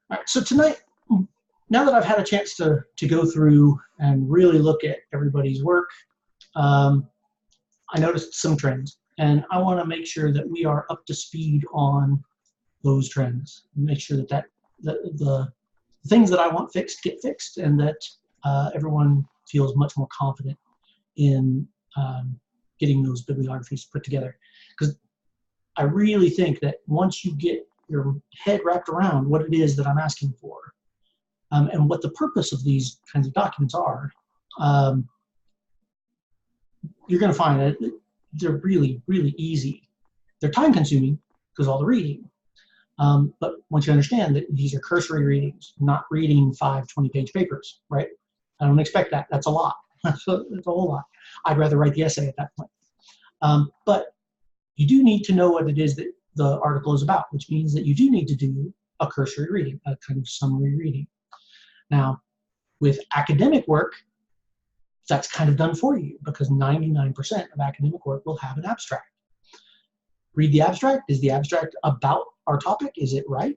All right, so tonight, now that I've had a chance to go through and really look at everybody's work, I noticed some trends, and I want to make sure that we are up to speed on those trends. Make sure that the things that I want fixed get fixed, and that everyone feels much more confident in getting those bibliographies put together. Because I really think that once you get your head wrapped around what it is that I'm asking for, and what the purpose of these kinds of documents are, you're going to find that they're really, really easy. They're time consuming because all the reading. But once you understand that these are cursory readings, not reading 5 20-page papers, right? I don't expect that. That's a lot. That's a whole lot. I'd rather write the essay at that point. But you do need to know what it is that the article is about, which means that you do need to do a cursory reading, a kind of summary reading. Now, with academic work, that's kind of done for you because 99% of academic work will have an abstract. Read the abstract. Is the abstract about our topic? Is it right?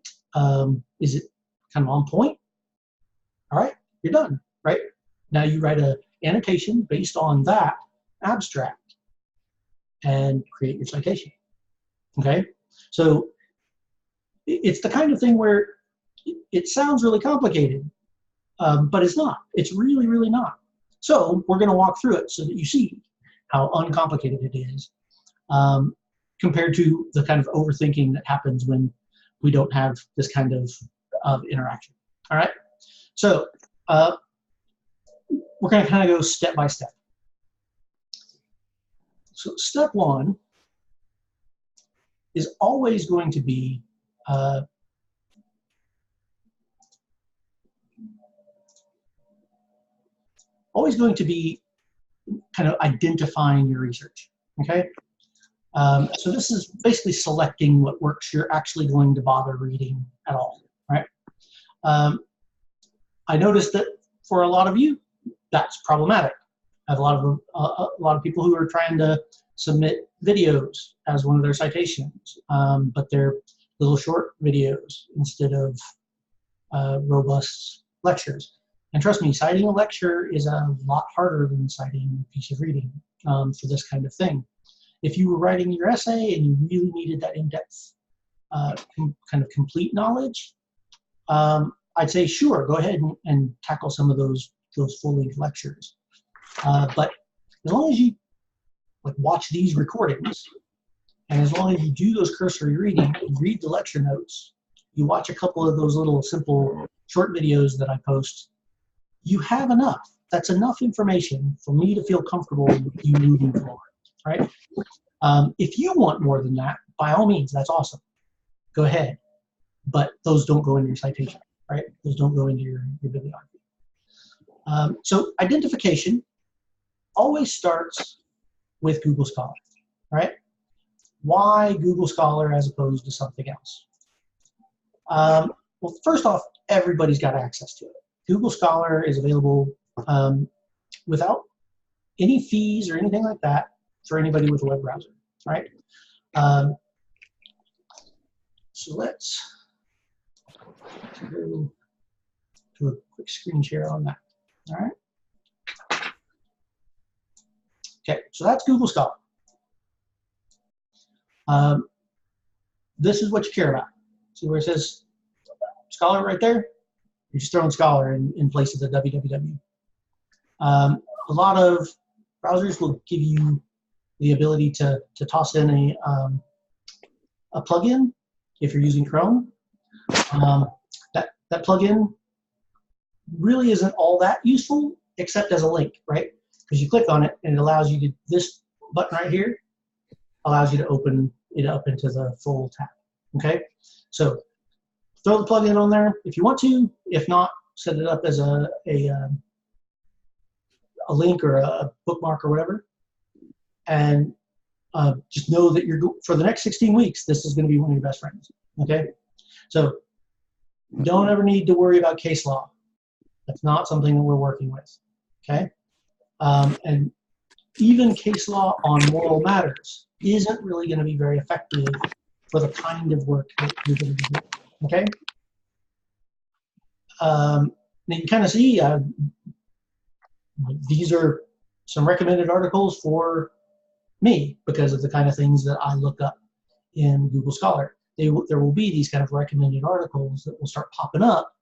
Is it kind of on point? All right, you're done, right? Now you write an annotation based on that abstract and create your citation, okay? So it's the kind of thing where it sounds really complicated, but it's not. It's really, really not. So we're going to walk through it so that you see how uncomplicated it is, compared to the kind of overthinking that happens when we don't have this kind of interaction. All right? So we're going to kind of go step by step. So step one is always going to be kind of identifying your research, okay? So this is basically selecting what works you're actually going to bother reading at all, right? I noticed that for a lot of you, that's problematic. I have a lot of people who are trying to submit videos as one of their citations, but they're little short videos instead of robust lectures. And trust me, citing a lecture is a lot harder than citing a piece of reading for this kind of thing. If you were writing your essay and you really needed that in-depth kind of complete knowledge, I'd say sure, go ahead and tackle some of those full-length lectures. But as long as you watch these recordings, and as long as you do those cursory reading, you read the lecture notes, you watch a couple of those little simple short videos that I post, you have enough. That's enough information for me to feel comfortable with you moving forward, right? If you want more than that, by all means, that's awesome. Go ahead. But those don't go into your citation, right? Those don't go into your bibliography. So identification always starts with Google Scholar, right? Why Google Scholar as opposed to something else? Well, first off, everybody's got access to it. Google Scholar is available without any fees or anything like that for anybody with a web browser, right? So let's go to a quick screen share on that, all right? Okay, so that's Google Scholar. This is what you care about. See where it says Scholar right there? You're just throwing Scholar in place of the www. A lot of browsers will give you the ability to toss in a plugin if you're using Chrome. That plugin really isn't all that useful except as a link, right? Because you click on it and it allows you to, this button right here allows you to open it up into the full tab, okay? So throw the plugin on there if you want to. If not, set it up as a link or a bookmark or whatever. And just know that for the next 16 weeks, this is going to be one of your best friends, okay? So don't ever need to worry about case law. That's not something that we're working with, okay? And even case law on moral matters isn't really going to be very effective for the kind of work that you're going to be doing, okay? you can kind of see these are some recommended articles for me because of the kind of things that I look up in Google Scholar. There will be these kind of recommended articles that will start popping up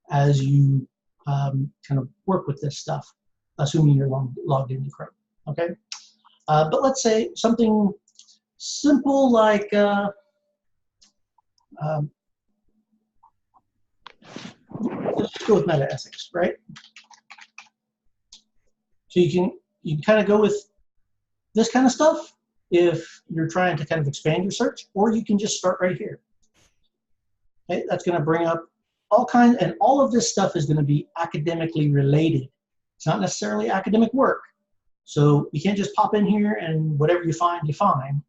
as you kind of work with this stuff, assuming you're logged into Chrome. Okay, but let's say something simple like let's go with meta ethics, right? So you can kind of go with this kind of stuff if you're trying to kind of expand your search, or you can just start right here. Okay, that's going to bring up all kinds, and all of this stuff is going to be academically related. It's not necessarily academic work. So you can't just pop in here and whatever you find, you find.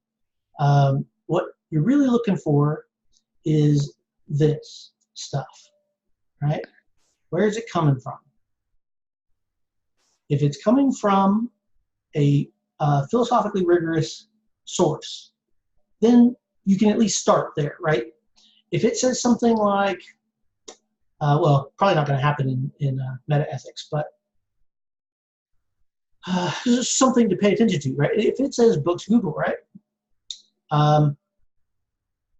What you're really looking for is this stuff, right? Where is it coming from? If it's coming from a philosophically rigorous source, then you can at least start there, right? If it says something like, well, probably not going to happen in meta ethics, but something to pay attention to, right? If it says books Google, right?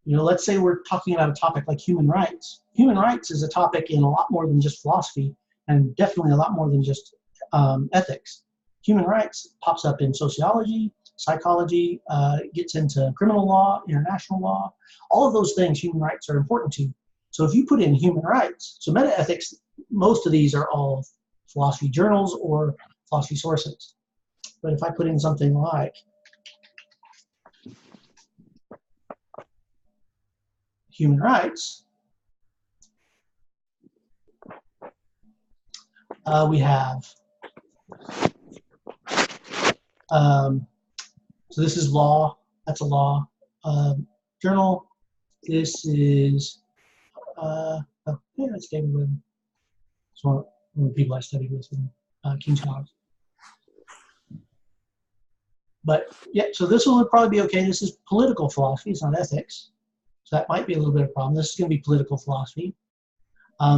You know, let's say we're talking about a topic like human rights. Human rights is a topic in a lot more than just philosophy, and definitely a lot more than just ethics. Human rights pops up in sociology, psychology, gets into criminal law, international law. All of those things, human rights are important to. So if you put in human rights, so meta ethics, most of these are all philosophy journals or philosophy sources. But if I put in something like human rights, we have, so this is law, that's a law journal. This is, oh, yeah, that's David Webb. It's one of the people I studied with in King's College. But yeah, so this one would probably be okay. This is political philosophy, it's not ethics. So that might be a little bit of a problem. This is going to be political philosophy.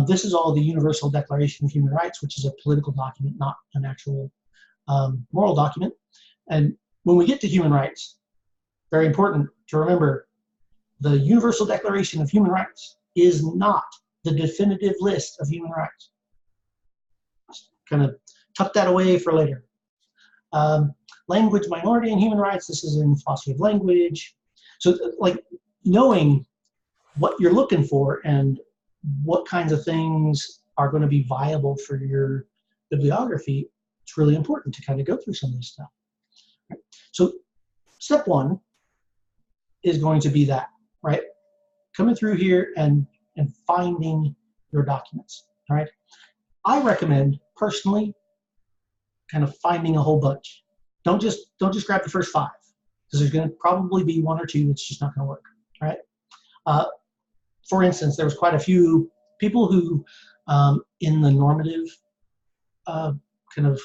This is all the Universal Declaration of Human Rights, which is a political document, not an actual moral document. And when we get to human rights, very important to remember, the Universal Declaration of Human Rights is not the definitive list of human rights. Just kind of tuck that away for later. Language, minority, and human rights, this is in philosophy of language. So like knowing what you're looking for and what kinds of things are going to be viable for your bibliography, it's really important to kind of go through some of this stuff. Right? So step one is going to be that, right? Coming through here and finding your documents, all right? I recommend personally kind of finding a whole bunch. Don't just grab the first 5, because there's going to probably be 1 or 2 that's just not going to work, right? For instance, there was quite a few people who, in the normative kind of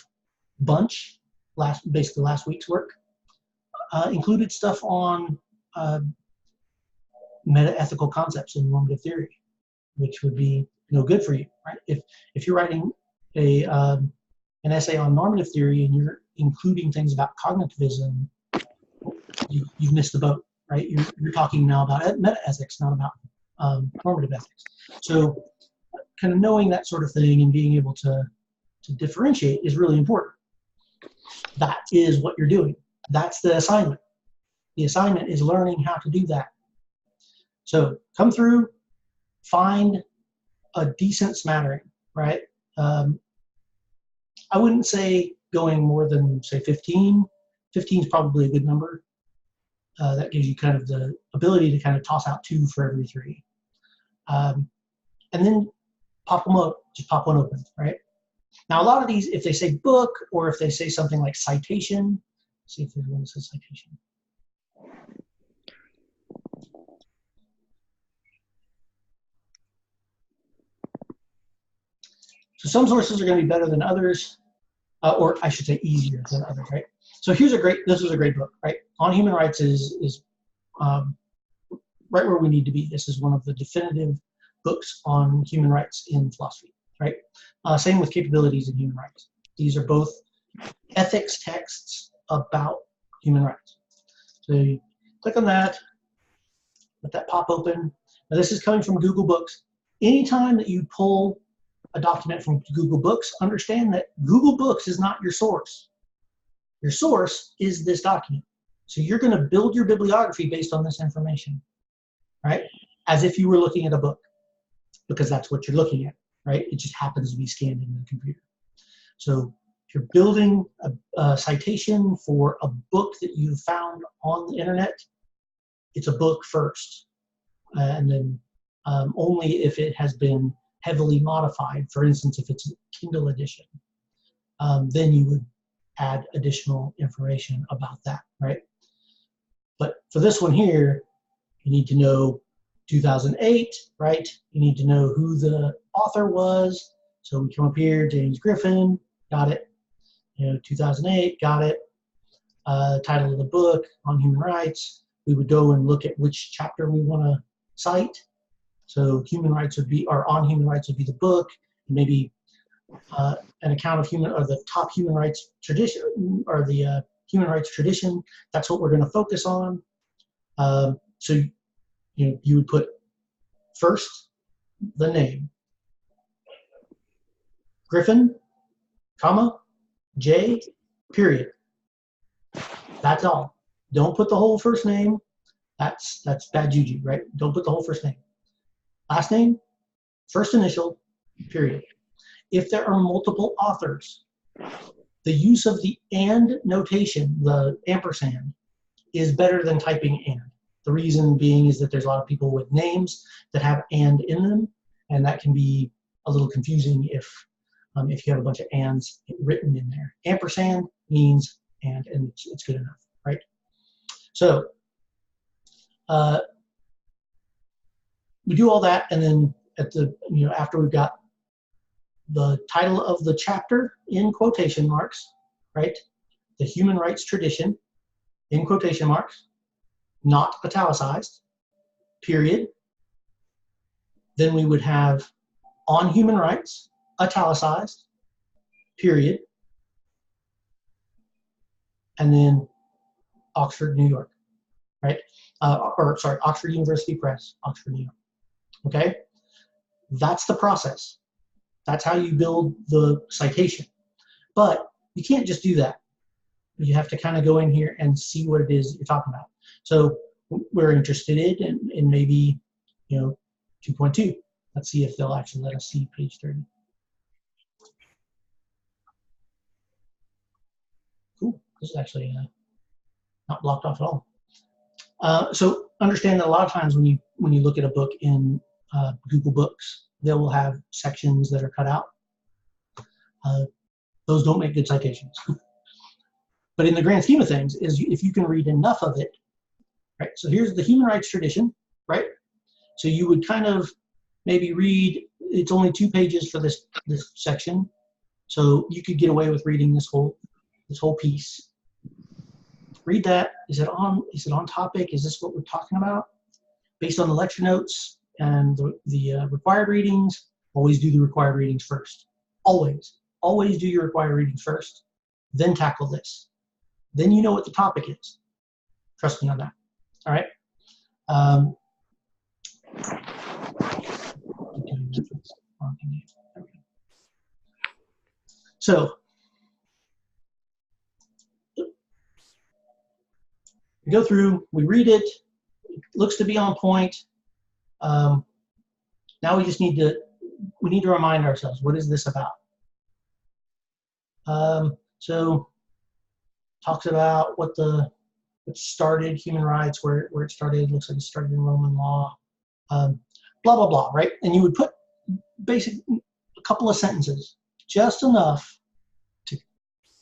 bunch, basically last week's work, included stuff on meta-ethical concepts in normative theory, which would be no good for you, right? If you're writing an essay on normative theory and you're including things about cognitivism, you've missed the boat, right? You're talking now about meta-ethics, not about normative ethics. So kind of knowing that sort of thing and being able to differentiate is really important. That is what you're doing. That's the assignment. The assignment is learning how to do that. So come through, find a decent smattering, right? I wouldn't say going more than, say, 15. 15 is probably a good number. That gives you kind of the ability to kind of toss out 2 for every 3. And then pop them up, just pop one open, right? Now, a lot of these, if they say book or if they say something like citation, see if there's one that says citation. So some sources are going to be better than others, or I should say easier than others, right? So this was a great book, right? On Human Rights is right where we need to be. This is one of the definitive books on human rights in philosophy, right? Same with capabilities in human rights. These are both ethics texts about human rights. So you click on that, let that pop open. Now this is coming from Google Books. Anytime that you pull a document from Google Books, understand that Google Books is not your source. Your source is this document. So you're going to build your bibliography based on this information, right? As if you were looking at a book, because that's what you're looking at, right? It just happens to be scanned into the computer. So if you're building a citation for a book that you found on the internet, it's a book first, and then only if it has been heavily modified. For instance, if it's a Kindle edition, then you would add additional information about that, right? But for this one here, you need to know 2008, right? You need to know who the author was. So we come up here, James Griffin, got it. 2008, got it. Title of the book, On Human Rights. We would go and look at which chapter we want to cite. So human rights would be, or On Human Rights would be the book, maybe an account of human, or the top human rights tradition, or the human rights tradition. That's what we're going to focus on. So you would put first the name, Griffin, comma, J, period. That's all. Don't put the whole first name. That's bad juju, right? Don't put the whole first name. Last name, first initial, period. If there are multiple authors, the use of the and notation, the ampersand, is better than typing and. The reason being is that there's a lot of people with names that have and in them, and that can be a little confusing if you have a bunch of ands written in there. Ampersand means and it's good enough, right? So we do all that, and then at the after we've got the title of the chapter in quotation marks, right? The human rights tradition in quotation marks, not italicized, period. Then we would have On Human Rights, italicized, period. And then Oxford, New York, right? Oxford University Press, Oxford, New York. Okay? That's the process. That's how you build the citation. But you can't just do that. You have to kind of go in here and see what it is that you're talking about. So we're interested in maybe 2.2. Let's see if they'll actually let us see page 30. Cool. This is actually not blocked off at all. So understand that a lot of times when you look at a book in Google Books, they will have sections that are cut out. Those don't make good citations. But in the grand scheme of things, is if you can read enough of it, right? So here's the human rights tradition, right? So you would kind of maybe read, it's only 2 pages for this section. So you could get away with reading this whole piece. Read that. Is it on topic? Is this what we're talking about? Based on the lecture notes and the required readings, always do the required readings first. Always do your required readings first. Then tackle this. Then you know what the topic is. Trust me on that. All right. So we go through, we read it. It looks to be on point. Now we just need to remind ourselves, what is this about? So talks about what started human rights, where it started. It looks like it started in Roman law, blah, blah, blah, right? And you would put basically a couple of sentences, just enough to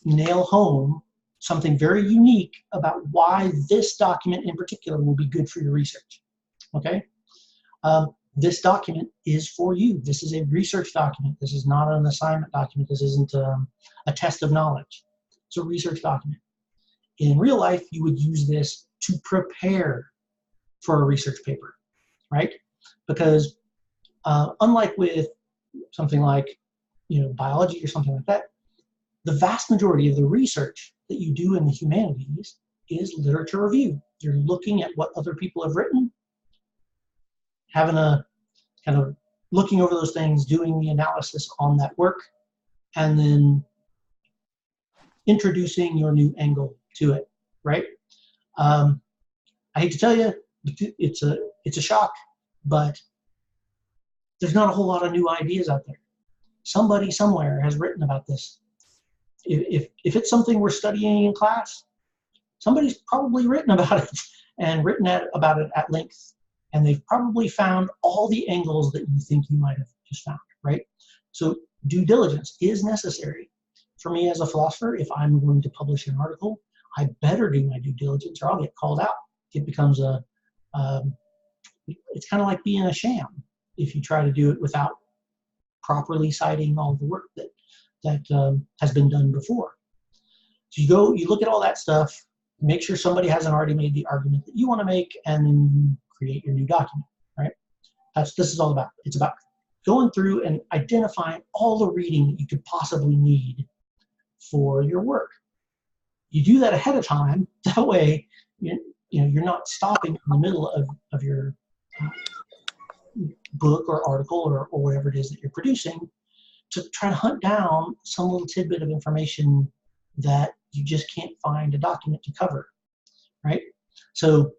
nail home something very unique about why this document in particular will be good for your research, okay? This document is for you. This is a research document. This is not an assignment document. This isn't a test of knowledge. It's a research document. In real life, you would use this to prepare for a research paper, right? Because Unlike with something like, biology or something like that, the vast majority of the research that you do in the humanities is literature review. You're looking at what other people have written, having a kind of looking over those things, doing the analysis on that work, and then introducing your new angle to it, right? I hate to tell you, it's a shock, but there's not a whole lot of new ideas out there. Somebody somewhere has written about this. If it's something we're studying in class, somebody's probably written about it and written about it at length. And they've probably found all the angles that you think you might have just found, right? So due diligence is necessary. For me as a philosopher, if I'm going to publish an article, I better do my due diligence or I'll get called out. It becomes it's kind of like being a sham if you try to do it without properly citing all the work that has been done before. So you look at all that stuff, make sure somebody hasn't already made the argument that you want to make, and then you create your new document, right? This is all about. It's about going through and identifying all the reading that you could possibly need for your work. You do that ahead of time. That way, you're not stopping in the middle of your book or article or whatever it is that you're producing to try to hunt down some little tidbit of information that you just can't find a document to cover, right? So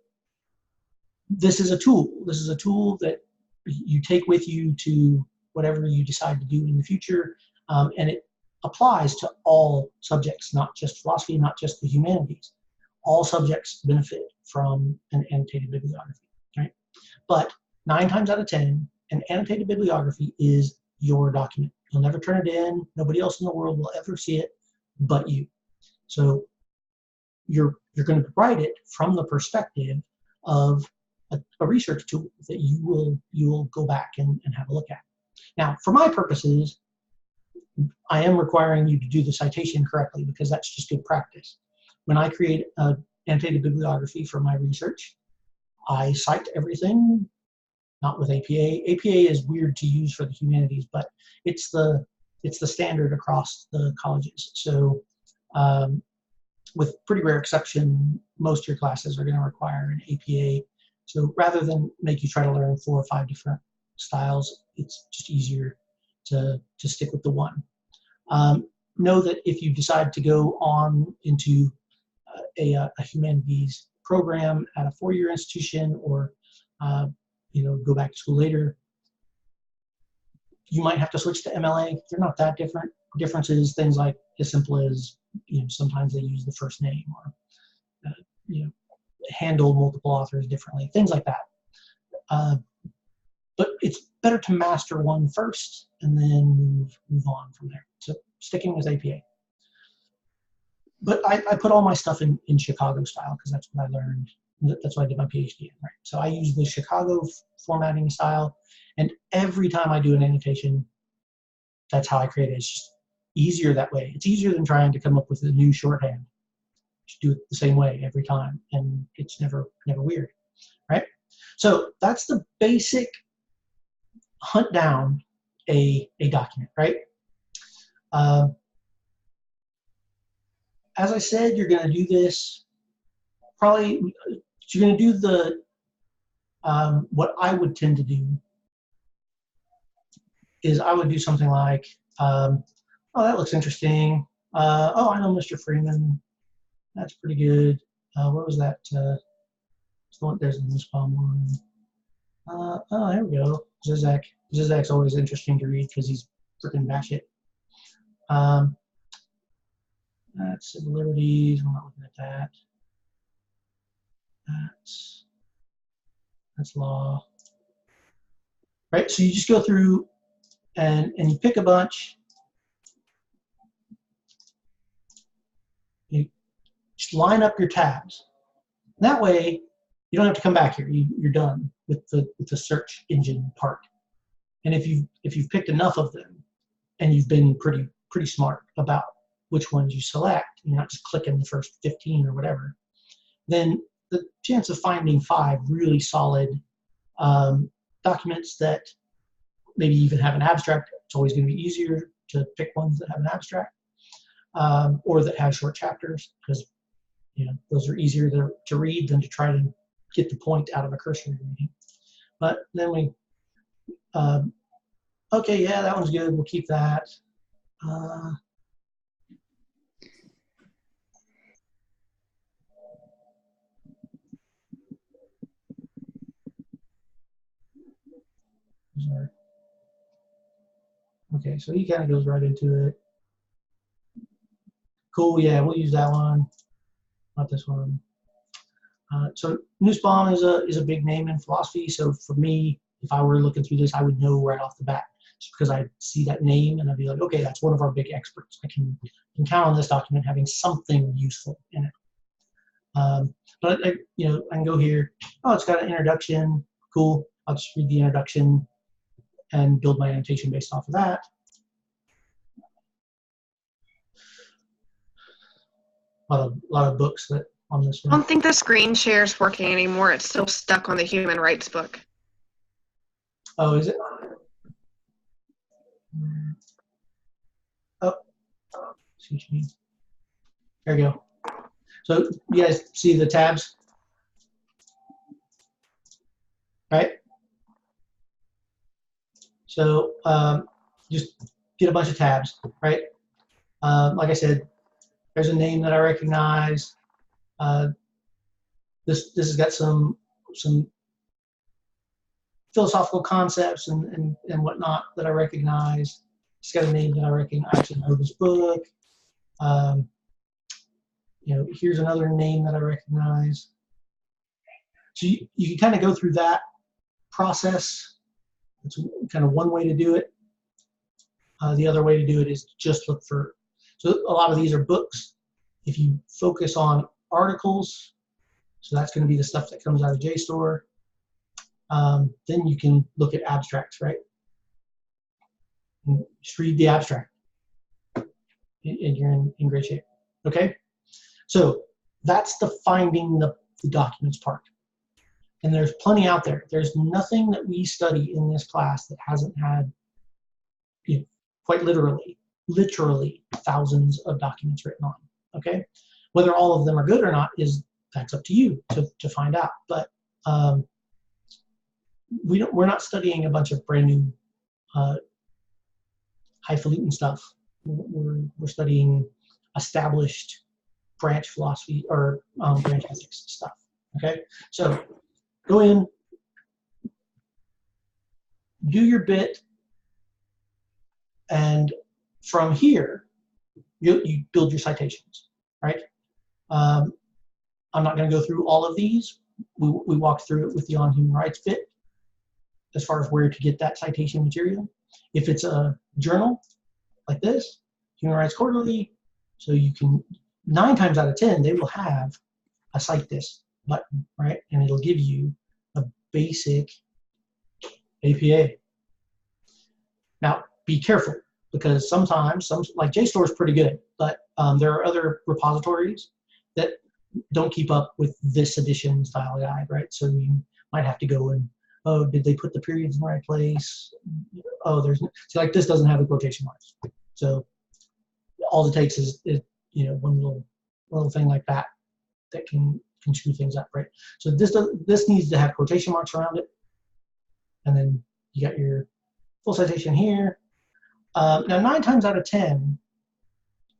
this is a tool. This is a tool that you take with you to whatever you decide to do in the future, and it applies to all subjects, not just philosophy, not just the humanities. All subjects benefit from an annotated bibliography, right? But 9 times out of 10, an annotated bibliography is your document. You'll never turn it in. Nobody else in the world will ever see it but you. So you're going to write it from the perspective of a research tool that you will go back and have a look at. Now, for my purposes, I am requiring you to do the citation correctly because that's just good practice. When I create an annotated bibliography for my research, I cite everything, not with APA. APA is weird to use for the humanities, but it's the standard across the colleges. So with pretty rare exception, most of your classes are going to require an APA. So rather than make you try to learn 4 or 5 different styles, it's just easier to stick with the one. Know that if you decide to go on into a humanities program at a 4-year institution or go back to school later, you might have to switch to MLA. They're not that different. Differences, things like as simple as sometimes they use the first name or handle multiple authors differently, things like that. But it's better to master one first and then move on from there. So sticking with APA. But I put all my stuff in Chicago style because that's what I learned. That's what I did my PhD in, right? So I use the Chicago formatting style, and every time I do an annotation, that's how I create it. It's just easier that way. It's easier than trying to come up with a new shorthand. Just do it the same way every time, and it's never weird, right? So that's the basic hunt down a document, right? As I said, you're going to do this probably. You're going to do the what I would tend to do is I would do something like, oh, that looks interesting. Oh, I know Mr. Freeman. That's pretty good. What was that? There's a Nussbaum one. Oh, there we go. Zizek. Zizek's always interesting to read because he's freaking batshit. That's civil liberties. I'm not looking at that. That's law. Right? So you just go through and you pick a bunch. You just line up your tabs. That way, you don't have to come back here. You're done with the search engine part. And if you've picked enough of them, and you've been pretty smart about which ones you select, you're not just clicking the first 15 or whatever, then the chance of finding 5 really solid documents that maybe even have an abstract. It's always going to be easier to pick ones that have an abstract, or that have short chapters, because those are easier to read than to try to get the point out of a cursory reading. But then we, okay, yeah, that one's good. We'll keep that. Okay, so he kind of goes right into it. Cool, yeah, we'll use that one. Not this one. So Nussbaum is a big name in philosophy. So for me, if I were looking through this, I would know right off the bat, just because I see that name and I'd be like, okay, that's one of our big experts. I can count on this document having something useful in it. But I can go here. Oh, it's got an introduction. Cool. I'll just read the introduction and build my annotation based off of that. A lot of books that on this one. I don't think the screen share is working anymore. It's still stuck on the human rights book. Oh, is it? Oh, see what you mean. There you go. So you guys see the tabs? Right? So just get a bunch of tabs, right? Like I said, there's a name that I recognize. This has got some philosophical concepts and whatnot that I recognize. It's got a name that I recognize. I actually know this book. Here's another name that I recognize. So you can kind of go through that process. It's kind of one way to do it. The other way to do it is just look for. So a lot of these are books. If you focus on articles, so that's going to be the stuff that comes out of JSTOR. Then you can look at abstracts, right? And just read the abstract, and you're in great shape. Okay, so that's the finding the documents part. And there's plenty out there. There's nothing that we study in this class that hasn't had, quite literally thousands of documents written on. Okay, whether all of them are good or not that's up to you to find out. But we're not studying a bunch of brand new highfalutin stuff. We're studying established branch philosophy or branch ethics stuff. Okay, so go in, do your bit, and from here you build your citations, right? I'm not going to go through all of these. We walked through it with the On Human Rights bit as far as where to get that citation material. If it's a journal like this, Human Rights Quarterly, so you can, 9 times out of 10, they will have a Cite This button, right? And it'll give you a basic APA. Now, be careful, because sometimes, like JSTOR is pretty good, but there are other repositories that don't keep up with this edition style guide, right? So you might have to go and, oh, did they put the periods in the right place? Oh, so like this doesn't have the quotation marks. So all it takes is one little thing like that can screw things up, right? So this needs to have quotation marks around it, and then you got your full citation here. Now 9 times out of 10,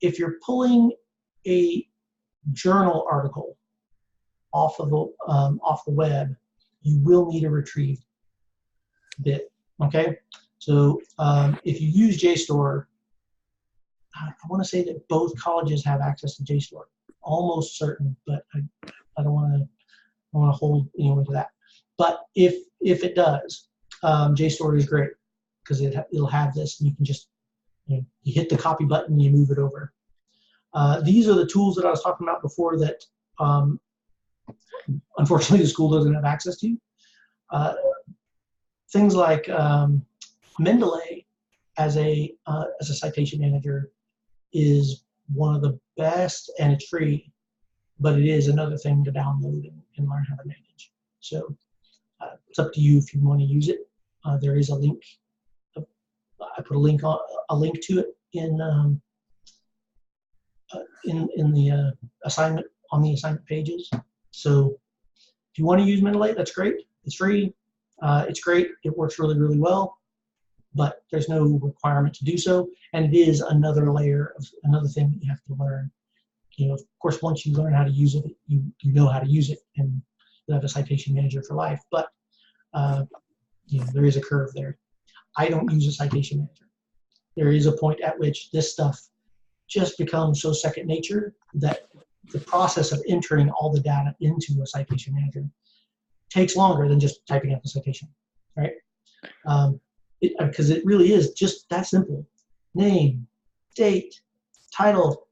if you're pulling a journal article off the web, you will need a retrieved bit. Okay, so if you use JSTOR, I want to say that both colleges have access to JSTOR. Almost certain, but I don't want to hold anyone to that. But if it does, JSTOR is great, because it'll have this, and you can just you hit the copy button and you move it over. These are the tools that I was talking about before that unfortunately the school doesn't have access to. Things like Mendeley as a citation manager is one of the best, and it's free, but it is another thing to download and learn how to manage. So it's up to you if you want to use it. There is a link I put a link to it in the assignment, on the assignment pages. So if you want to use Mendeley, that's great. It's free. It's great. It works really, really well, but there's no requirement to do so. And it is another layer of another thing that you have to learn. You know, of course, once you learn how to use it, you know how to use it, and you have a citation manager for life. But you know, there is a curve there. I don't use a citation manager. There is a point at which this stuff just becomes so second nature that the process of entering all the data into a citation manager takes longer than just typing out the citation, right? Because it really is just that simple. Name, date, title,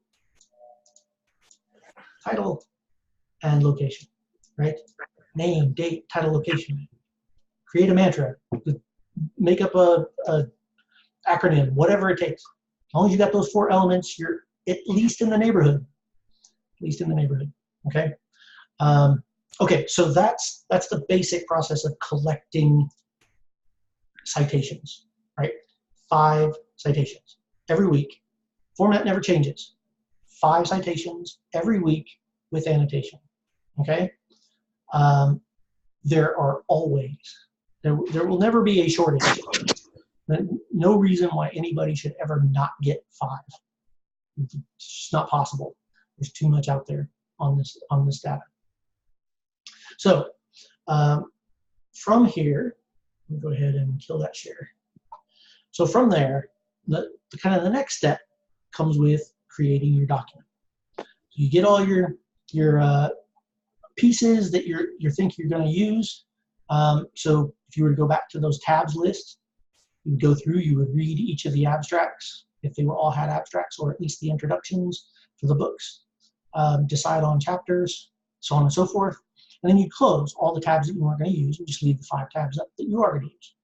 and location, right? Name, date, title, location. Create a mantra. Make up a acronym, whatever it takes. As long as you got those 4 elements, you're at least in the neighborhood. At least in the neighborhood. Okay. Okay. So that's the basic process of collecting citations, right? 5 citations every week. Format never changes. 5 citations every week with annotation. Okay. There are always, there will never be a shortage. No reason why anybody should ever not get 5. It's just not possible. There's too much out there on this data. So from here, we'll go ahead and kill that share. So from there, the kind of the next step comes with creating your document. So you get all your pieces that you think you're going to use. So if you were to go back to those tabs lists, you would go through, you would read each of the abstracts, if they were all had abstracts, or at least the introductions for the books, decide on chapters, so on and so forth. And then you close all the tabs that you weren't going to use and just leave the 5 tabs up that you are going to use,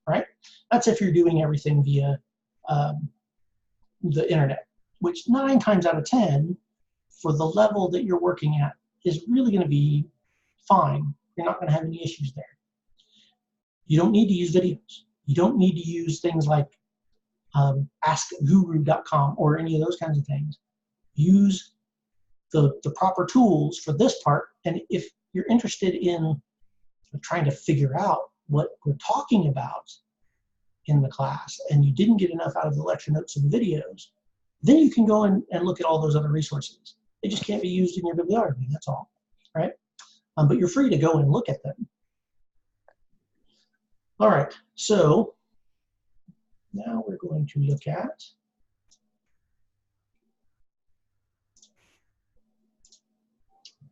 right? That's if you're doing everything via the internet, which 9 times out of 10, for the level that you're working at, is really going to be fine. You're not going to have any issues there. You don't need to use videos. You don't need to use things like askguru.com or any of those kinds of things. Use the proper tools for this part. And if you're interested in trying to figure out what we're talking about in the class and you didn't get enough out of the lecture notes and videos, then you can go and look at all those other resources. They just can't be used in your bibliography, that's all, right? But you're free to go and look at them. All right, so now we're going to look at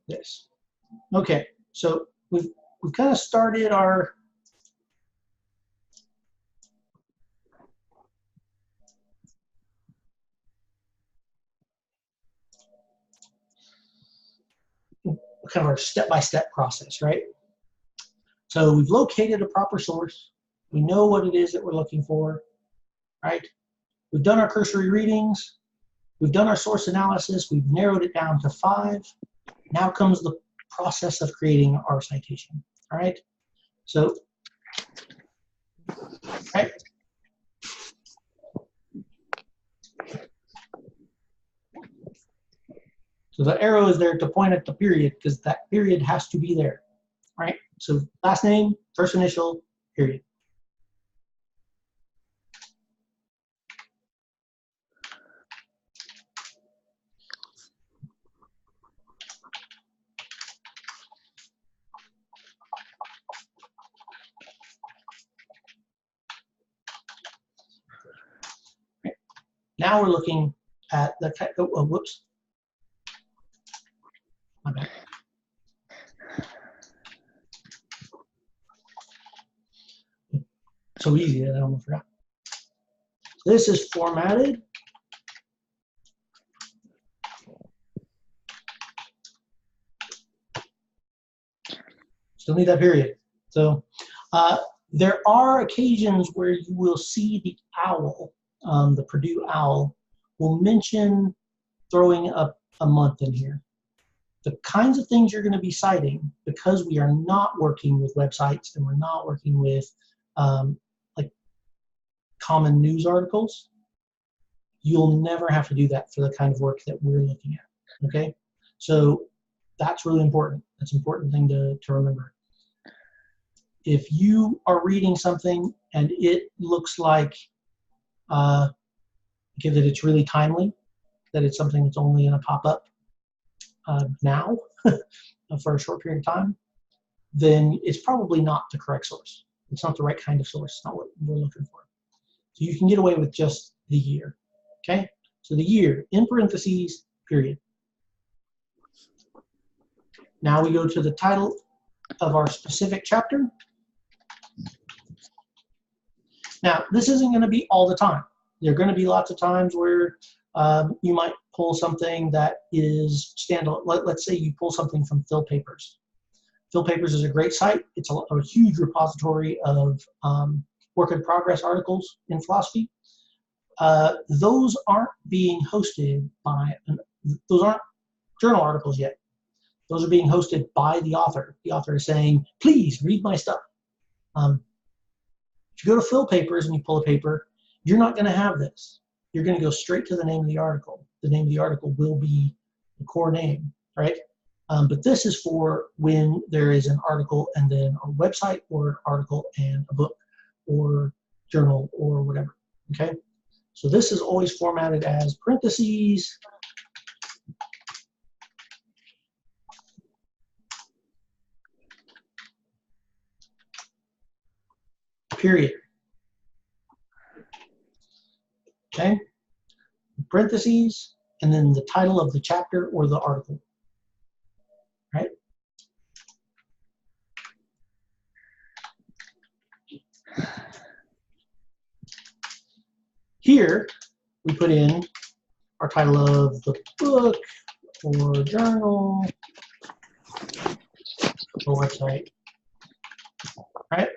this. Okay, so we've kind of started our kind of our step-by-step process, right? So we've located a proper source. We know what it is that we're looking for, right? We've done our cursory readings. We've done our source analysis. We've narrowed it down to 5. Now comes the process of creating our citation, all right? So, right? So the arrow is there to point at the period because that period has to be there, right? So last name, first initial, period. Right. Now we're looking at the type. Oh, whoops. My bad. So easy that I almost forgot. This is formatted. Still need that period. So there are occasions where you will see the owl, the Purdue owl, will mention throwing up a month in here. The kinds of things you're going to be citing, because we are not working with websites and we're not working with like common news articles, you'll never have to do that for the kind of work that we're looking at, okay? So that's really important. That's an important thing to remember. If you are reading something and it looks like that it's really timely, that it's something that's only going to pop up now for a short period of time, then it's probably not the correct source. It's not the right kind of source. It's not what we're looking for. So you can get away with just the year, okay? So the year, in parentheses, period. Now we go to the title of our specific chapter. Now, this isn't going to be all the time. There are going to be lots of times where you might pull something that is standalone. Let's say you pull something from Phil Papers. Phil Papers is a great site. It's a huge repository of work in progress articles in philosophy. Those aren't being hosted by, those aren't journal articles yet. Those are being hosted by the author. The author is saying, please read my stuff. If you go to Phil Papers and you pull a paper, you're not going to have this. You're going to go straight to the name of the article. The name of the article will be the core name, right? But this is for when there is an article and then a website, or an article and a book or journal or whatever, okay? So this is always formatted as parentheses, period. Okay? Parentheses, and then the title of the chapter or the article. Right? Here, we put in our title of the book or journal or website. Right?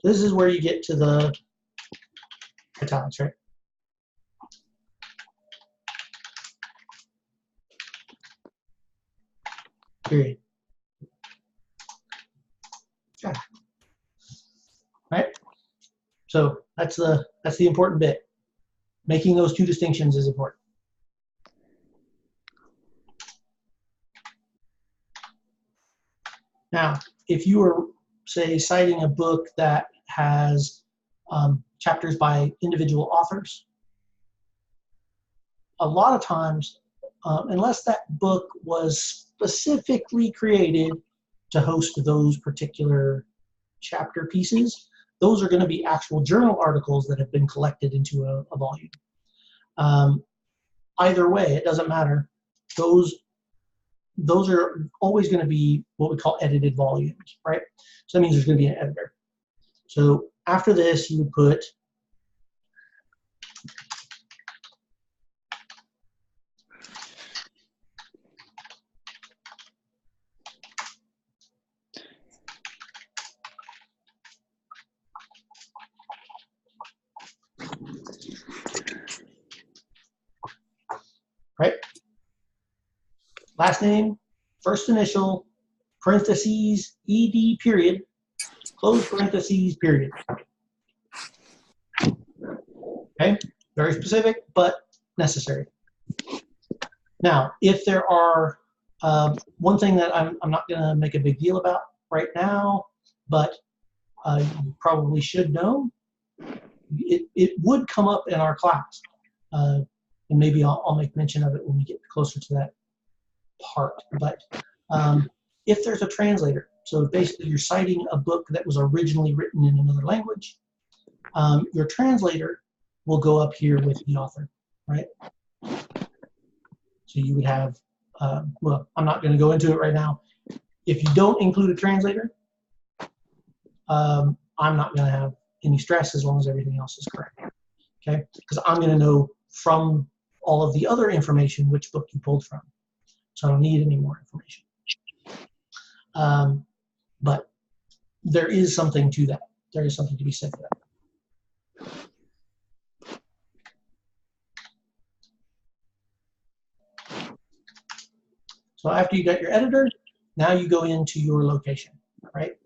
This is where you get to the italics, right? Period. Yeah. Right? So that's the important bit. Making those two distinctions is important. Now, if you are, say, citing a book that has chapters by individual authors, a lot of times, unless that book was specifically created to host those particular chapter pieces, those are going to be actual journal articles that have been collected into a volume. Either way, it doesn't matter. Those are always going to be what we call edited volumes, right? So that means there's going to be an editor. So after this, you would put right? Last name, first initial, parentheses, ed period, close parentheses, period. Okay, very specific, but necessary. Now, if there are, one thing that I'm not going to make a big deal about right now, but you probably should know, it would come up in our class, and maybe I'll make mention of it when we get closer to that part. But if there's a translator, so basically you're citing a book that was originally written in another language, your translator will go up here with the author, right? So you would have, well, I'm not going to go into it right now. If you don't include a translator, I'm not going to have any stress as long as everything else is correct, okay? Because I'm going to know from all of the other information which book you pulled from. So I don't need any more information. But there is something to that. There is something to be said for that. So after you got your editor, now you go into your location, right?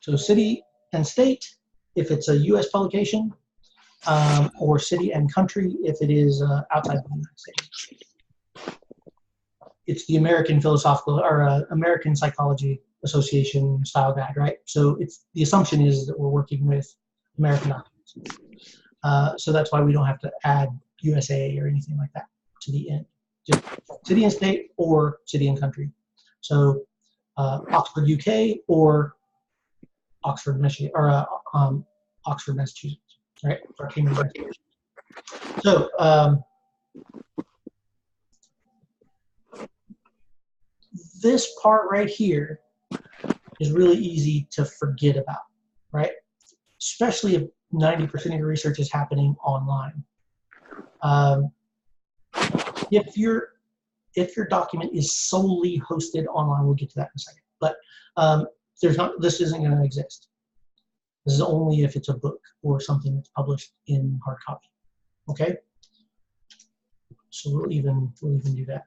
So city and state, if it's a U.S. publication, or city and country, if it is outside the United States. It's the American Philosophical or American Psychology Association style guide, right? So the assumption is that we're working with American documents. So that's why we don't have to add USA or anything like that to the end. Just city and state or city and country. So Oxford, UK, or Oxford, Michigan, or Oxford, Massachusetts, right? Or Cambridge, Massachusetts. So this part right here is really easy to forget about, right? Especially if 90% of your research is happening online. If your document is solely hosted online, we'll get to that in a second. But this isn't going to exist. This is only if it's a book or something that's published in hard copy. Okay. So we'll even do that.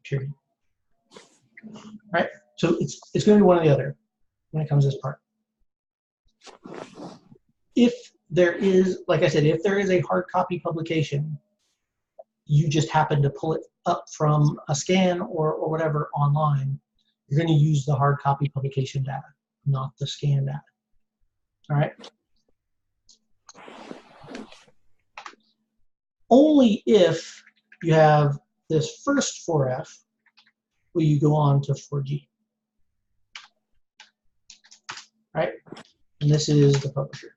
Period. Right? So it's going to be one or the other when it comes to this part. If there is, like I said, if there is a hard copy publication, you just happen to pull it up from a scan or whatever online, you're going to use the hard copy publication data, not the scan data. All right? Only if you have this first 4F will you go on to 4G. Right? And this is the publisher.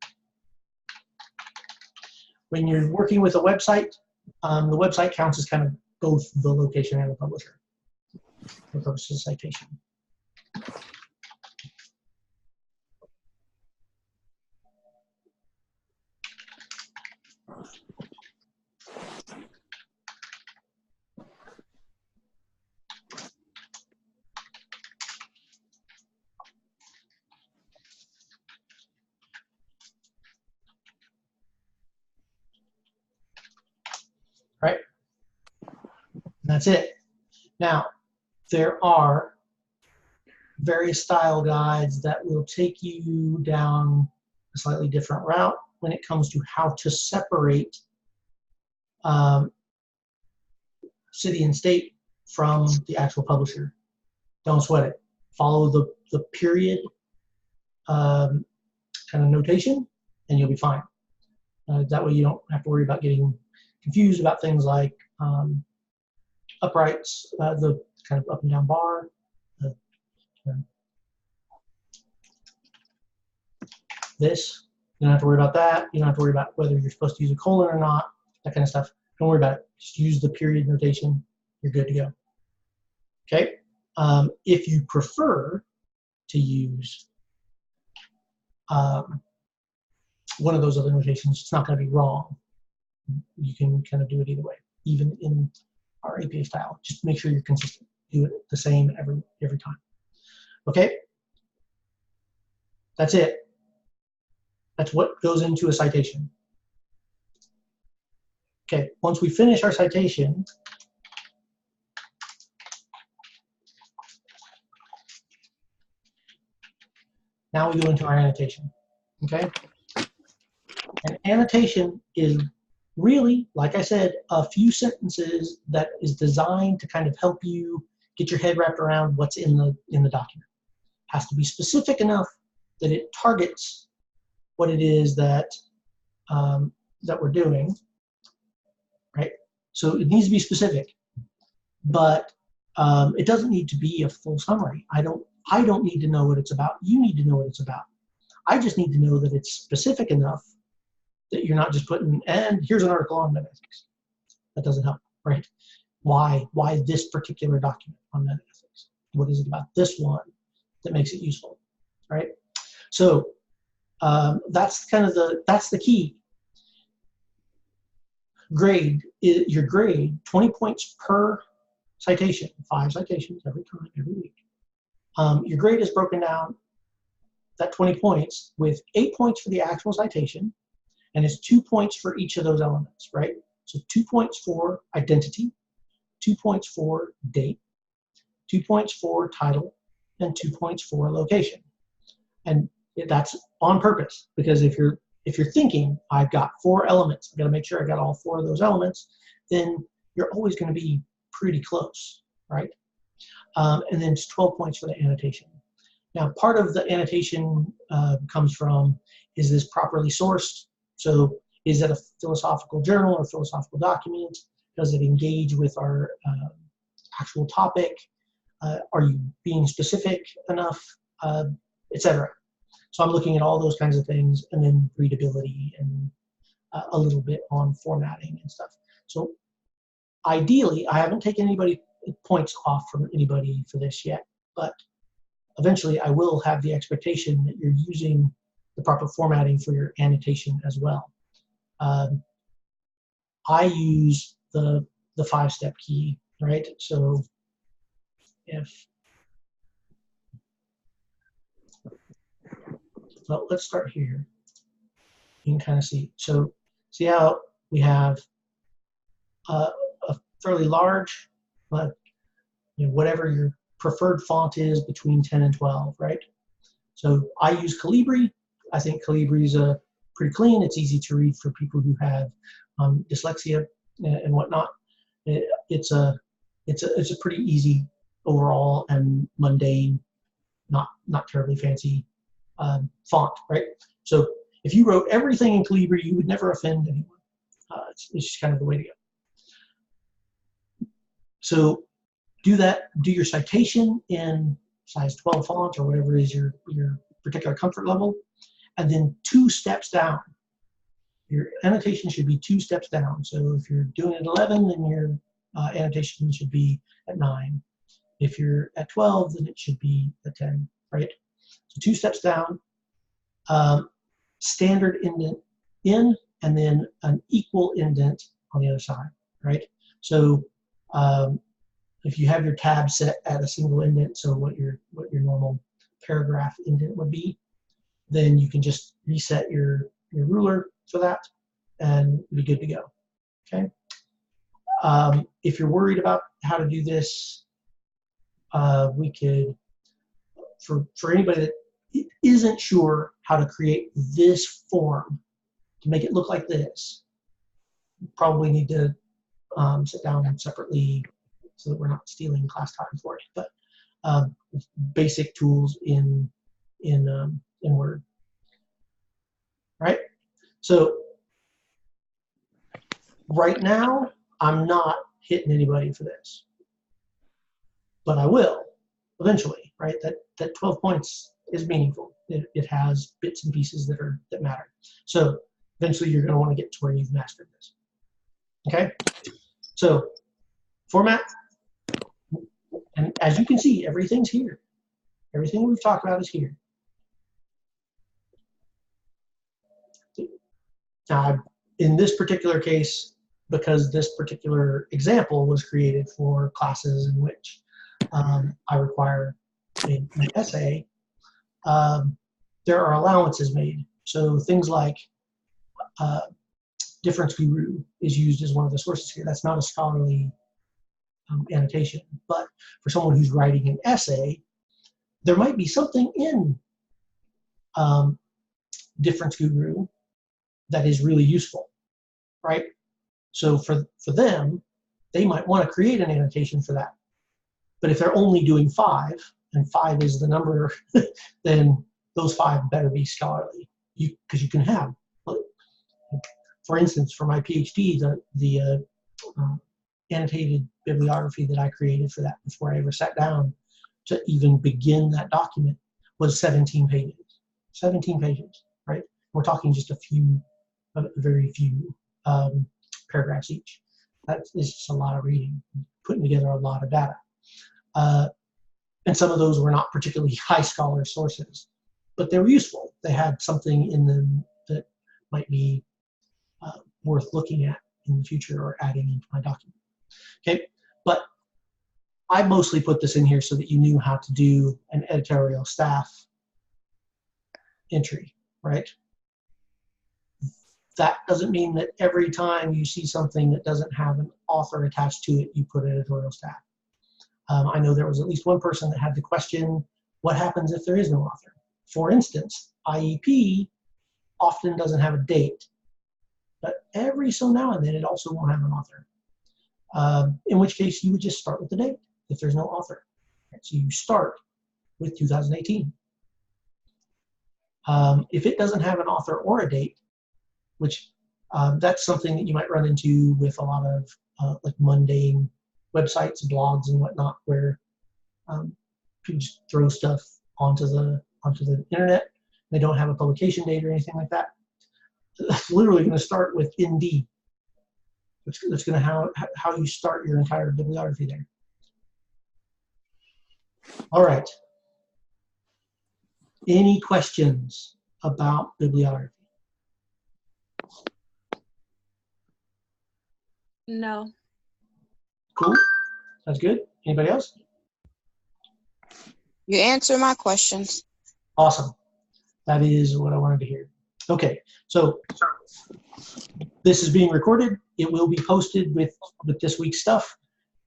When you're working with a website, the website counts as kind of both the location and the publisher for purposes of citation. Right? That's it. Now, there are various style guides that will take you down a slightly different route when it comes to how to separate city and state from the actual publisher. Don't sweat it. Follow the period kind of notation, and you'll be fine. That way you don't have to worry about getting confused about things like uprights, the kind of up and down bar, this. You don't have to worry about that. You don't have to worry about whether you're supposed to use a colon or not, that kind of stuff. Don't worry about it. Just use the period notation. You're good to go. Okay? If you prefer to use one of those other notations, it's not going to be wrong. You can kind of do it either way, even in our APA style. Just make sure you're consistent. Do it the same every time. Okay? That's it. That's what goes into a citation. Okay, once we finish our citation, now we go into our annotation. Okay? An annotation is really, like I said, a few sentences that is designed to kind of help you get your head wrapped around what's in the document. It has to be specific enough that it targets what it is that that we're doing, right? So it needs to be specific, but it doesn't need to be a full summary. I don't need to know what it's about. You need to know what it's about. I just need to know that it's specific enough that you're not just putting, and here's an article on metaphysics. That doesn't help, right? Why this particular document on metaphysics? What is it about this one that makes it useful, right? So That's kind of that's the key. Your grade, 20 points per citation, 5 citations every time, every week. Your grade is broken down, that 20 points, with 8 points for the actual citation, and it's 2 points for each of those elements, right? So 2 points for identity, 2 points for date, 2 points for title, and 2 points for location. And that's on purpose, because if you're thinking, I've got 4 elements, I've got to make sure I got all 4 of those elements, then you're always going to be pretty close, right? And then it's 12 points for the annotation. Now, part of the annotation comes from, is this properly sourced? So is it a philosophical journal or philosophical document? Does it engage with our actual topic? Are you being specific enough, etc.? So I'm looking at all those kinds of things, and then readability and a little bit on formatting and stuff. So ideally, I haven't taken anybody points off from anybody for this yet, but eventually I will have the expectation that you're using the proper formatting for your annotation as well. I use the 5-step key, right? So well, let's start here. You can kind of see. So see how we have a fairly large, but whatever your preferred font is, between 10 and 12, right? So I use Calibri. I think Calibri is pretty clean. It's easy to read for people who have dyslexia and whatnot. It's a pretty easy overall and mundane, not terribly fancy font, right? So if you wrote everything in Calibri, you would never offend anyone. It's just kind of the way to go. So do that. Do your citation in size 12 font or whatever is your particular comfort level, and then 2 steps down. Your annotation should be 2 steps down. So if you're doing it at 11, then your annotation should be at 9. If you're at 12, then it should be at 10, right? So 2 steps down, standard indent in, and then an equal indent on the other side, right? So if you have your tab set at a single indent, so what your normal paragraph indent would be, then you can just reset your ruler for that and be good to go. Okay. If you're worried about how to do this, we could, for anybody that isn't sure how to create this form to make it look like this, you probably need to sit down separately so that we're not stealing class time for it. But basic tools in Word. Right? So right now, I'm not hitting anybody for this, but I will eventually, right? That 12 points is meaningful. It has bits and pieces that matter. So eventually you're going to want to get to where you've mastered this. Okay? So format, and as you can see, everything's here. Everything we've talked about is here. Now, in this particular case, because this particular example was created for classes in which I require an essay, there are allowances made. So things like difference guru is used as one of the sources here. That's not a scholarly annotation, but for someone who's writing an essay, there might be something in difference guru that is really useful, right? So for them, they might want to create an annotation for that. But if they're only doing 5, and 5 is the number, then those 5 better be scholarly. Because you can have, for instance, for my PhD, the annotated bibliography that I created for that before I ever sat down to even begin that document was 17 pages. 17 pages, right? We're talking just very few paragraphs each. That is just a lot of reading, putting together a lot of data. And some of those were not particularly high scholar sources. but they were useful. They had something in them that might be worth looking at in the future or adding into my document. Okay, but I mostly put this in here so that you knew how to do an editorial staff entry, right? That doesn't mean that every time you see something that doesn't have an author attached to it, you put editorial staff. I know there was at least one person that had the question, what happens if there is no author? For instance, IEP often doesn't have a date, but every so now and then it also won't have an author. In which case you would just start with the date if there's no author. So you start with 2018. If it doesn't have an author or a date, which that's something that you might run into with a lot of like mundane websites, blogs, and whatnot, where people just throw stuff onto the internet. They don't have a publication date or anything like that. That's literally going to start with ND. That's going to how you start your entire bibliography there. All right. Any questions about bibliography? No. Cool. That's good. Anybody else? You answer my questions. Awesome. That is what I wanted to hear. Okay, so this is being recorded. It will be posted with this week's stuff.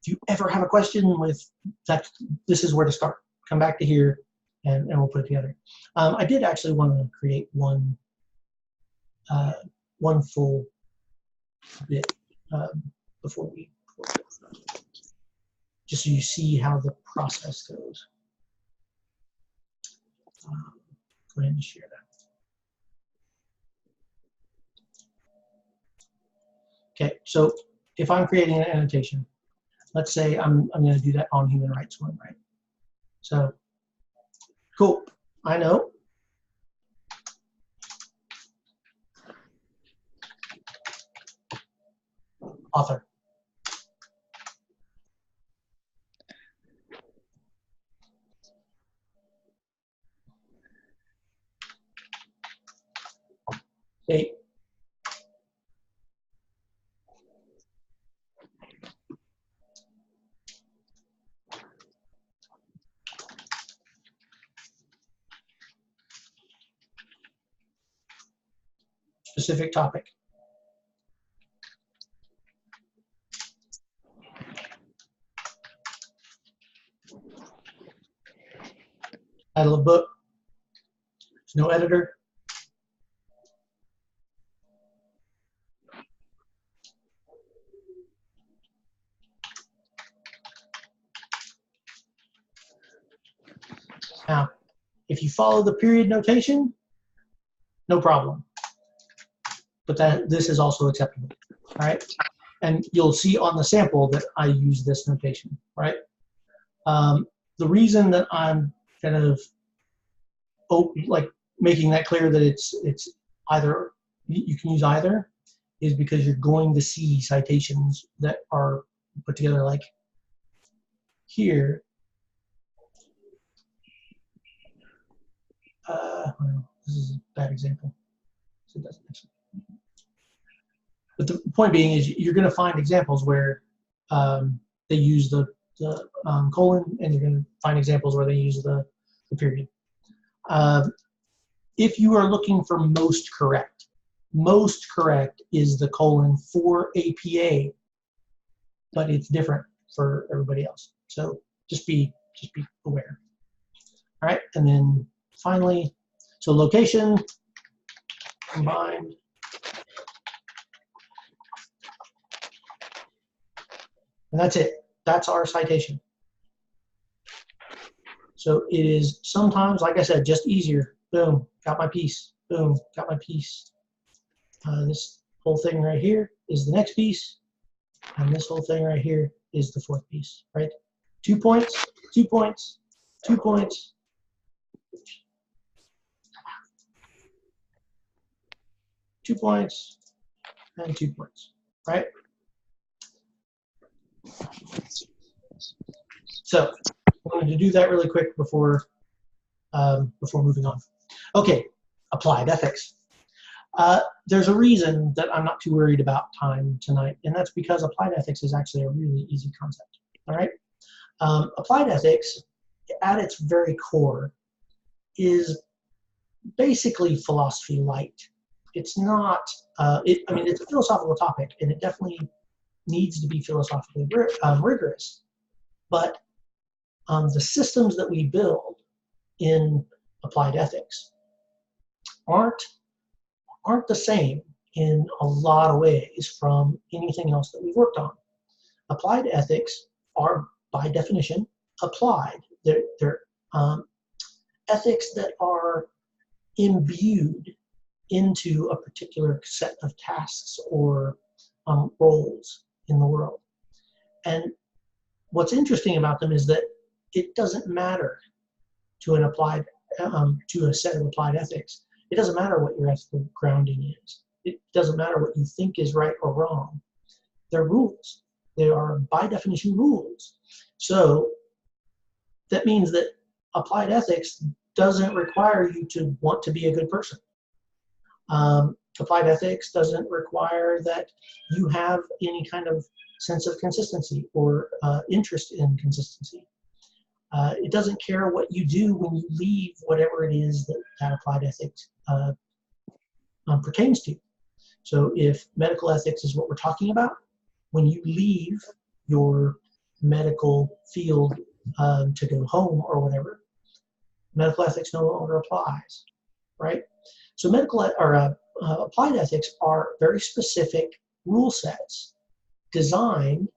If you ever have a question with that, this is where to start. Come back to here, and we'll put it together. I did actually want to create one full bit before we just so you see how the process goes. Go ahead and share that. Okay, so if I'm creating an annotation, let's say I'm going to do that on human rights one, right? So, cool. I know. Author. Date. Specific topic. Title of book. There's no editor. Now, if you follow the period notation, no problem. But this is also acceptable, all right? And you'll see on the sample that I use this notation, right? The reason that I'm kind of like making that clear that it's either, you can use either, is because you're going to see citations that are put together like here. Well, this is a bad example, so it doesn't actually. But the point being is you're going to find examples where they use the colon, and you're going to find examples where they use the period. If you are looking for most correct is the colon for APA, but it's different for everybody else. So just be aware. All right, and then finally, so location combined. And that's it. That's our citation. So it is sometimes, like I said, just easier. Boom, got my piece. Boom, got my piece. This whole thing right here is the next piece. And this whole thing right here is the fourth piece, right? 2 points, 2 points, 2 points. 2 points, and 2 points, right? So I'm going to do that really quick before moving on. Okay, applied ethics. There's a reason that I'm not too worried about time tonight, and that's because applied ethics is actually a really easy concept. All right, applied ethics, at its very core, is basically philosophy light. It's not. I mean, it's a philosophical topic, and it definitely needs to be philosophically rigorous. But the systems that we build in applied ethics aren't the same in a lot of ways from anything else that we've worked on. Applied ethics are, by definition, applied. They're ethics that are imbued into a particular set of tasks or roles in the world. And what's interesting about them is that it doesn't matter to an applied to a set of applied ethics. It doesn't matter what your ethical grounding is. It doesn't matter what you think is right or wrong. They're rules. They are, by definition, rules. So that means that applied ethics doesn't require you to want to be a good person. Applied ethics doesn't require that you have any kind of sense of consistency or interest in consistency. It doesn't care what you do when you leave whatever it is that applied ethics pertains to. So if medical ethics is what we're talking about, when you leave your medical field to go home or whatever, medical ethics no longer applies, right? So applied ethics are very specific rule sets designed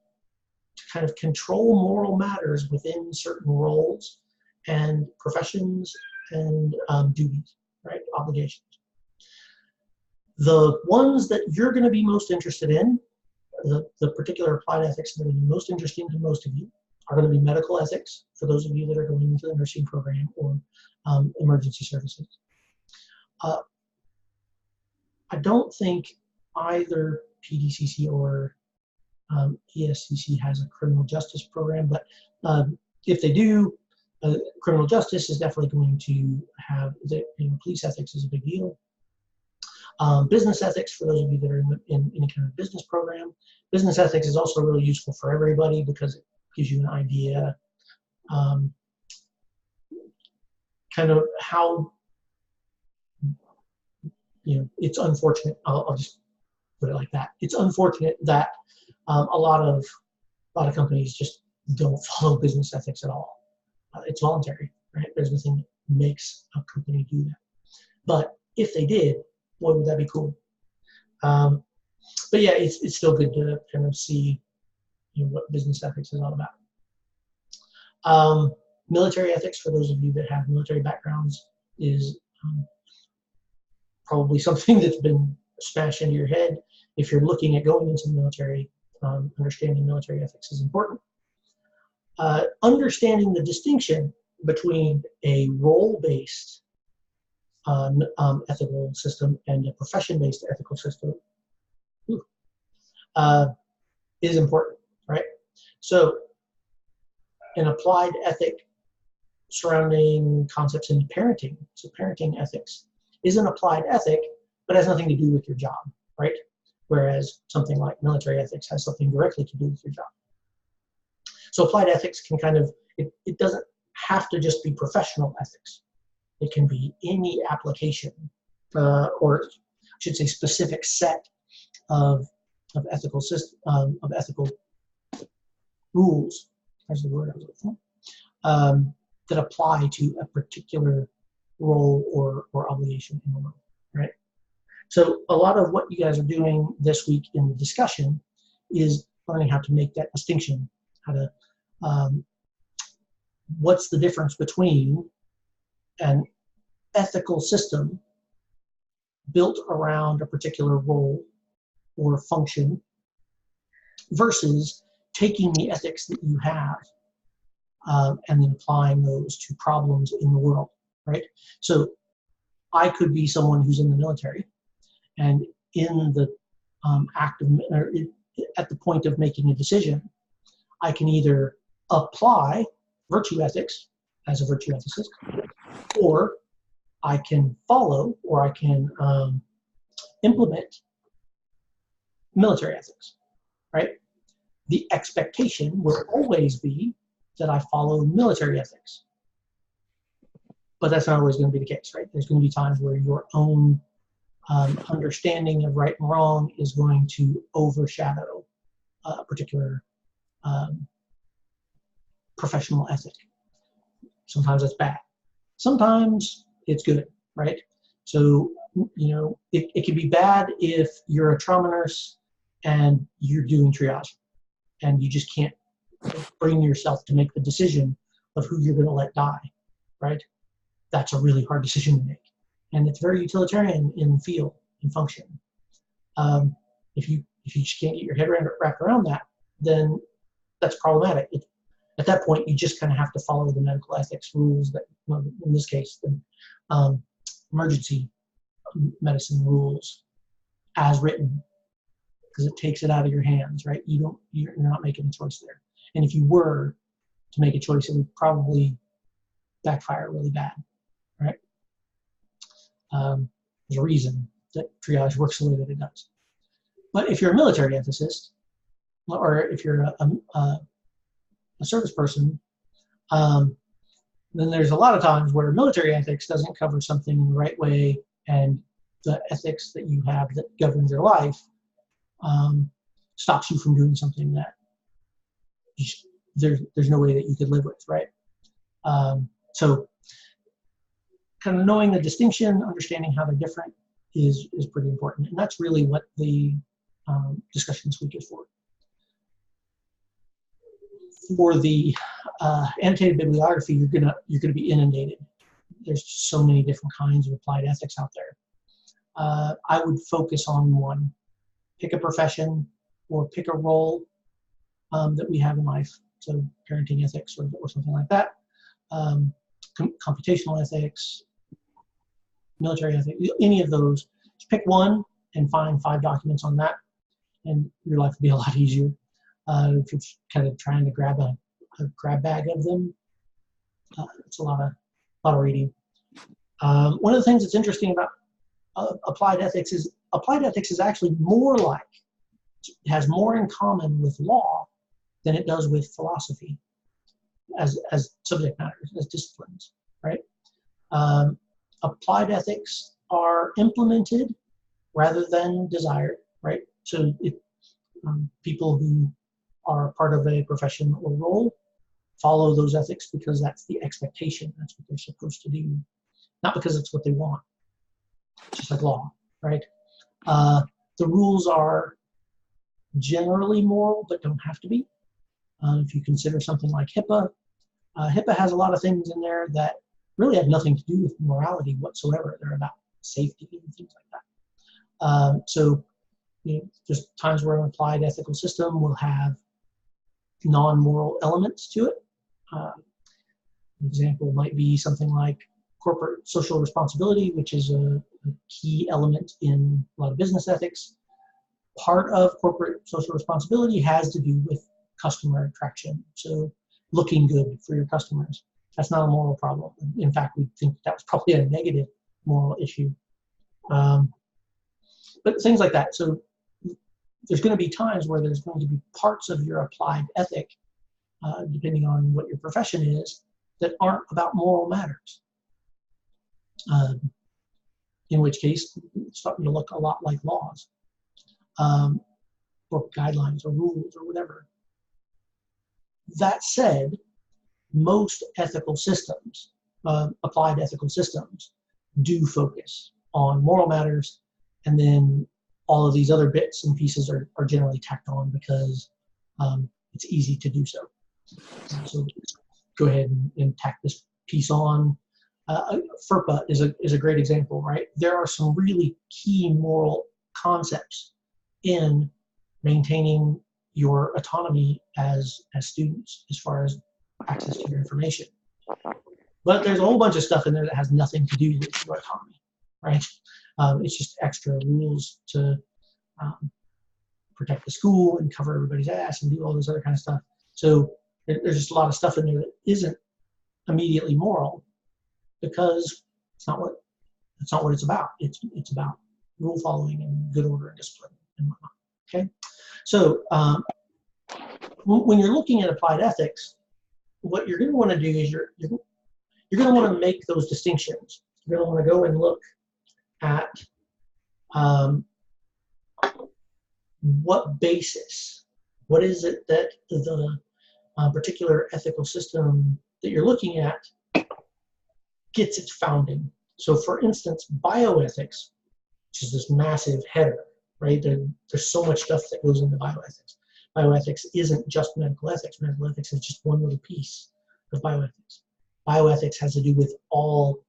to kind of control moral matters within certain roles and professions and duties, right? Obligations. The ones that you're going to be most interested in, the particular applied ethics that are going to be most interesting to most of you, are going to be medical ethics for those of you that are going into the nursing program or emergency services. I don't think either PDCC or ESCC has a criminal justice program, but if they do, criminal justice is definitely going to have, police ethics is a big deal. Business ethics, for those of you that are in any kind of business program. Business ethics is also really useful for everybody because it gives you an idea kind of how, it's unfortunate, I'll just put it like that. It's unfortunate that a lot of companies just don't follow business ethics at all. It's voluntary, right? There's nothing that makes a company do that. But if they did, boy, would that be cool. But yeah, it's still good to kind of see what business ethics is all about. Military ethics, for those of you that have military backgrounds, is probably something that's been smashed into your head. If you're looking at going into the military, understanding military ethics is important. Understanding the distinction between a role-based ethical system and a profession-based ethical system is important, right? So an applied ethic surrounding concepts in parenting, so parenting ethics, is an applied ethic, but has nothing to do with your job, right? Whereas something like military ethics has something directly to do with your job. So applied ethics can kind of, it doesn't have to just be professional ethics. It can be any application, or I should say specific set of ethical system, of ethical rules, that's the word I was looking for, that apply to a particular role or obligation in the world, right? So a lot of what you guys are doing this week in the discussion is learning how to make that distinction, how to, what's the difference between an ethical system built around a particular role or function versus taking the ethics that you have and then applying those to problems in the world, right? So I could be someone who's in the military, and in the act of, or at the point of making a decision, I can either apply virtue ethics as a virtue ethicist, or I can follow or I can implement military ethics, right? The expectation will always be that I follow military ethics. But that's not always going to be the case, right? There's going to be times where your own understanding of right and wrong is going to overshadow a particular professional ethic. Sometimes that's bad. Sometimes it's good, right? So, you know, it can be bad if you're a trauma nurse and you're doing triage and you just can't bring yourself to make the decision of who you're going to let die, right? That's a really hard decision to make. And it's very utilitarian in feel and function. If you just can't get your head wrapped around that, then that's problematic. At that point, you just kind of have to follow the medical ethics rules that, well, in this case, the emergency medicine rules as written, because it takes it out of your hands, right? You're not making a choice there. And if you were to make a choice, it would probably backfire really bad, right? There's a reason that triage works the way that it does. But if you're a military ethicist, or if you're a service person, then there's a lot of times where military ethics doesn't cover something in the right way, and the ethics that you have that governs your life stops you from doing something that there's no way that you could live with, right? So kind of knowing the distinction, understanding how they're different is pretty important. And that's really what the discussion this week is for. For the annotated bibliography, you're gonna be inundated. There's so many different kinds of applied ethics out there. I would focus on one. Pick a profession or pick a role that we have in life. So parenting ethics or something like that. Computational ethics, military ethics, any of those. Just pick one and find 5 documents on that, and your life will be a lot easier. If you're kind of trying to grab a grab bag of them, it's a lot of reading. One of the things that's interesting about applied ethics is actually it has more in common with law than it does with philosophy as subject matters, as disciplines, right? Applied ethics are implemented rather than desired, right? So people who are part of a profession or role follow those ethics because that's the expectation. That's what they're supposed to do, not because it's what they want. It's just like law, right? The rules are generally moral, but don't have to be. If you consider something like HIPAA, HIPAA has a lot of things in there that really have nothing to do with morality whatsoever. They're about safety and things like that. So, you know, there's times where an applied ethical system will have non-moral elements to it. An example might be something like corporate social responsibility, which is a key element in a lot of business ethics. Part of corporate social responsibility has to do with customer attraction. So looking good for your customers. That's not a moral problem. In fact, we think that was probably a negative moral issue. But things like that. So there's going to be times where there's going to be parts of your applied ethic, depending on what your profession is, that aren't about moral matters. In which case, it's starting to look a lot like laws, or guidelines or rules or whatever. That said, most ethical systems, applied ethical systems, do focus on moral matters, and then all of these other bits and pieces are generally tacked on because it's easy to do so. So go ahead and tack this piece on. FERPA is a great example, right? There are some really key moral concepts in maintaining your autonomy as students as far as access to your information. But there's a whole bunch of stuff in there that has nothing to do with your autonomy, right? It's just extra rules to protect the school and cover everybody's ass and do all this other kind of stuff. So there's just a lot of stuff in there that isn't immediately moral because it's not what That's not what it's about. It's about rule following and good order and discipline and whatnot. Okay, so when you're looking at applied ethics, what you're going to want to do is you're going to want to make those distinctions. You're going to want to go and look at what basis, what is it that the particular ethical system that you're looking at gets its founding. So for instance, bioethics, which is this massive header, right? There's so much stuff that goes into bioethics. Bioethics isn't just medical ethics. Medical ethics is just one little piece of bioethics. Bioethics has to do with all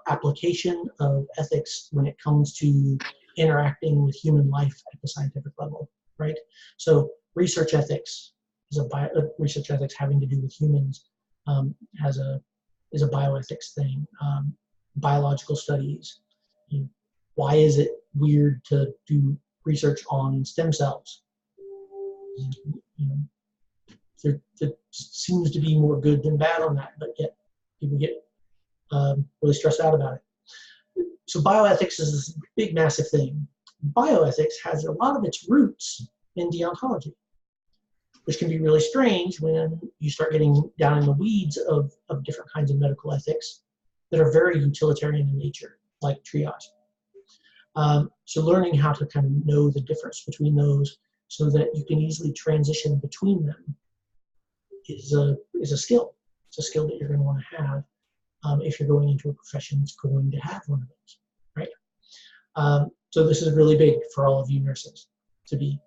application of ethics when it comes to interacting with human life at the scientific level, right? So research ethics is research ethics having to do with humans is a bioethics thing. Biological studies. Why is it weird to do research on stem cells? There seems to be more good than bad on that, but yet people get really stressed out about it. So bioethics is this big, massive thing. Bioethics has a lot of its roots in deontology, which can be really strange when you start getting down in the weeds of different kinds of medical ethics that are very utilitarian in nature, like triage. So learning how to kind of know the difference between those so that you can easily transition between them is a skill. It's a skill that you're going to want to have if you're going into a profession that's going to have one of those, right? So this is really big for all of you nurses to be.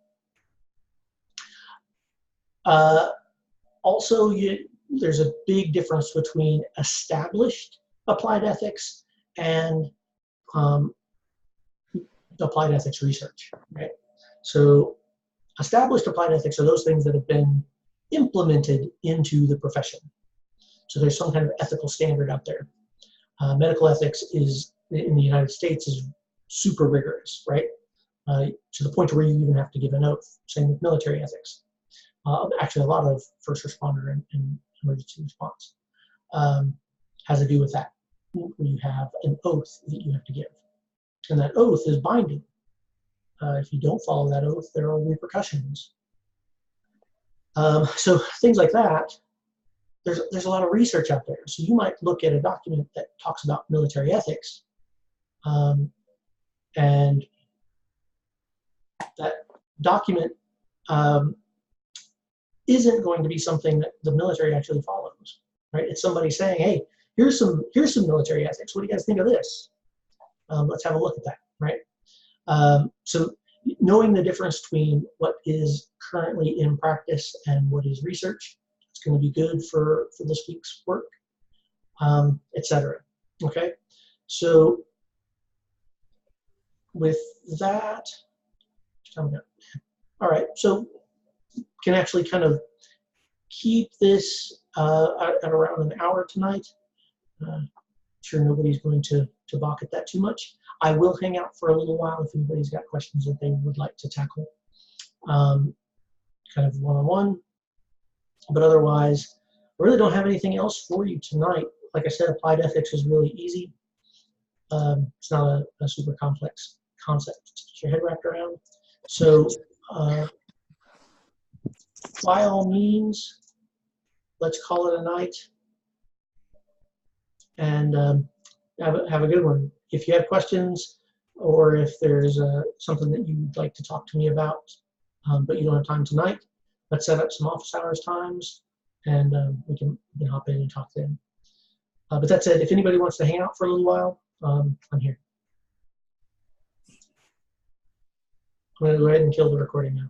Also, there's a big difference between established applied ethics and applied ethics research, right? So established applied ethics are those things that have been implemented into the profession. So there's some kind of ethical standard out there. Medical ethics is, in the United States, is super rigorous, right? To the point where you even have to give an oath. Same with military ethics. Actually, a lot of first responder and emergency response has to do with that. You have an oath that you have to give. And that oath is binding. If you don't follow that oath, there are repercussions. So things like that, there's a lot of research out there. So you might look at a document that talks about military ethics, and that document isn't going to be something that the military actually follows, right? It's somebody saying, hey, here's some military ethics. What do you guys think of this? Let's have a look at that, right? So knowing the difference between what is currently in practice and what is research, it's going to be good for this week's work, etc. Okay, so with that, all right, so can actually kind of keep this at around an hour tonight. Sure nobody's going to balk at that too much. I will hang out for a little while if anybody's got questions that they would like to tackle, kind of one-on-one. But otherwise, I really don't have anything else for you tonight. Like I said, applied ethics is really easy. It's not a super complex concept to get your head wrapped around. So by all means, let's call it a night. And have a good one. If you have questions or if there's something that you'd like to talk to me about, but you don't have time tonight, let's set up some office hours times and we can hop in and talk then. But that said, if anybody wants to hang out for a little while, I'm here. I'm going to go ahead and kill the recording now.